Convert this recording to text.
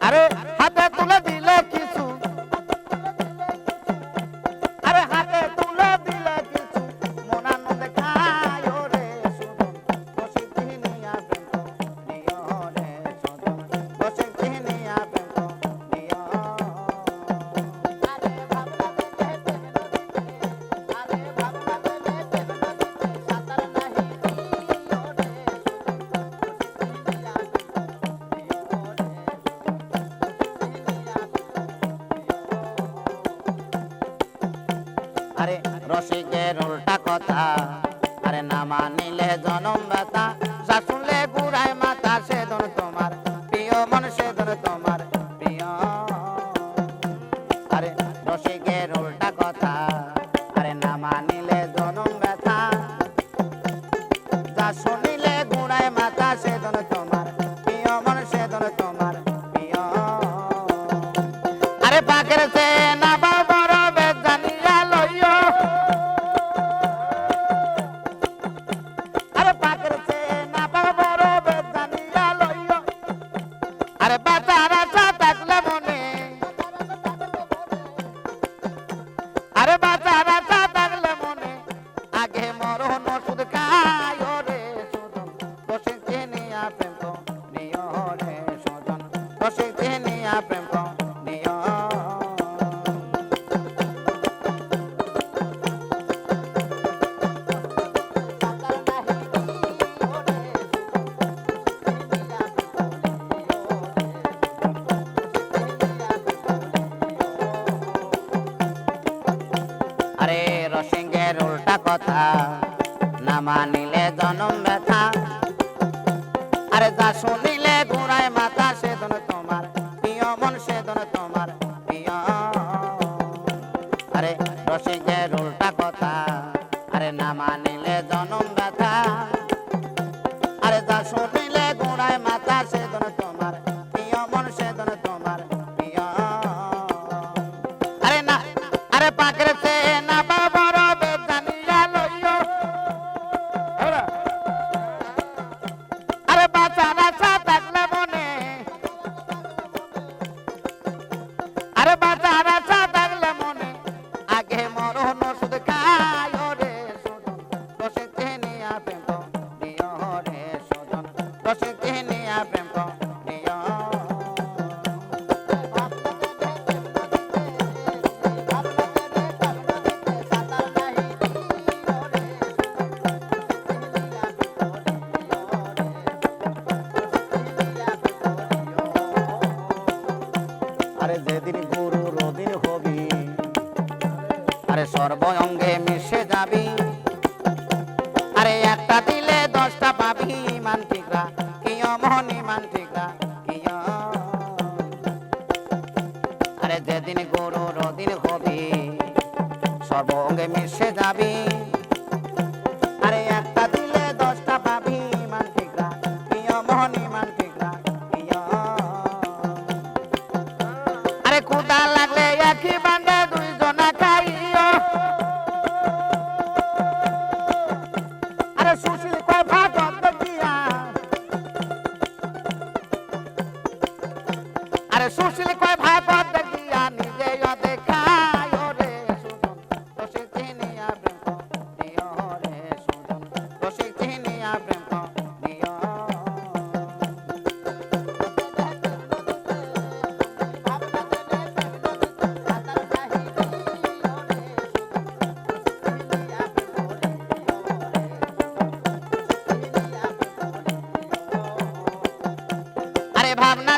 আরে হাতে তুলে দিলে কিছু, আরে হাতে তুলে দিলে কিছু মন আনন্দে খায় রে সুজন বসে চিনিয়া প্রেম নিয় রে সুজন বসে চিনিয়া প্রেম নিয়। আরে ভাবনা দিতে আরে ভাবনা দিতে সাতার নাহি নিয় রে আরে রসিকের উল্টা কথা, আরে না মানিলে জনম ব্যথা, যা শুনলে বুড়ায় মাথা সেদন তোমার প্রিয় মন সেদন তোমার প্রিয়। আরে রসিকের উল্টা কথা, আরে না মানিলে জনম ব্যথা, যা শুনিলে বুড়ায় মাথা সেদন তোমার প্রিয় মন সেদন তোমার প্রিয়। আরে পাকের সে না বাবার বেজানিয়া লইও, আরে পাকের সে না বাবার বেজানিয়া লইও, আরে বাঁচার আশা থাকলে মনে, আরে বাঁচার আশা থাকলে মনে, আগে মরণ ওষুধ খায় রে সুজন বসে চিনিয়া প্রেম নিয় রে সুজন বসে চিনিয়া প্রেম নিয়। আরে রসিকের উল্টা কথা, না মানিলে জনম ব্যথা, আরে যা শুনিলে ঘুরায় মাথা সেদন তোমার প্রিয় মন সেদন তোমার প্রিয়। আরে রসিকের উল্টা কথা, আরে না মানিলে জনম ব্যথা, আরে যা শুনিলে ঘুরায় মাথা সেদন তোমার প্রিয় মন সেদন তোমার প্রিয়। আরে না আরে পাকের সে না বাবার বেজানিয়া লইও, আরে বাঁচার আশা থাকলে মনে, আরে বাঁচার আশা থাকলে মনে, আগে মরণ ওষুধ খায় রে সুজন বসে চিনিয়া প্রেম নিয় রে সুজন বসে চিনিয়া প্রেম নিয়। আরে যেদিন গুরুর অধীন হবি, আরে সর্ব অঙ্গে মিশে যাবি, আরে একটা দিলে 10টা পাবি ইমান ঠিকরা কিয় মোহন ইমান ঠিকরা কিয়। আরে যেদিন গুরুর অধীন হবি, সর্ব অঙ্গে মিশে যাবি, আরে একটা দিলে 10টা পাবি ইমান ঠিকরা কিয় মোহন ইমান ঠিকরা কিয়। আরে ক্ষুধা লাগলে একই বান্ডে দুইজনা খাইও, আরে সুশীল কয় ভাগত দেখিয়া, আরে সুশীল কয় ভাগত দেখিয়া নিজে দেখায় রে সুজন বসে চিনিয়া প্রেম নিয় রে সুজন বসে চিনিয়া প্রেম নিয়। আরে ভাবনা